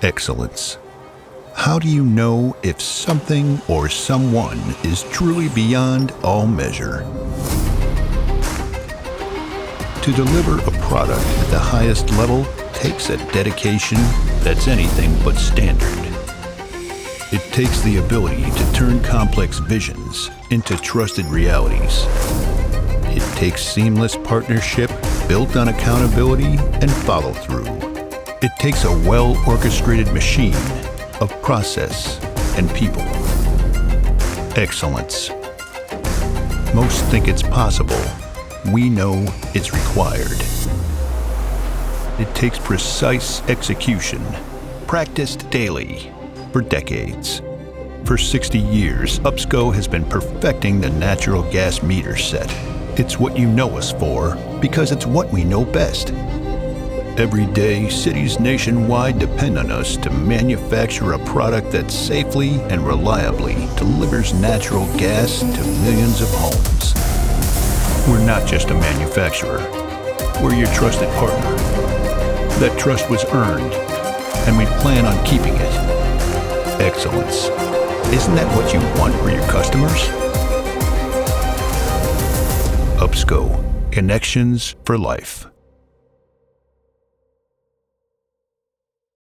Excellence. How do you know if something or someone is truly beyond all measure? To deliver a product at the highest level takes a dedication that's anything but standard. It takes the ability to turn complex visions into trusted realities. It takes seamless partnership built on accountability and follow-through. It takes a well-orchestrated machine of process and people. Excellence. Most think it's possible. We know it's required. It takes precise execution, practiced daily, for decades. For 60 years, UPSCO has been perfecting the natural gas meter set. It's what you know us for, because it's what we know best. Every day, cities nationwide depend on us to manufacture a product that safely and reliably delivers natural gas to millions of homes. We're not just a manufacturer. We're your trusted partner. That trust was earned, and we plan on keeping it. Excellence. Isn't that what you want for your customers? UPSCO. Connections for life.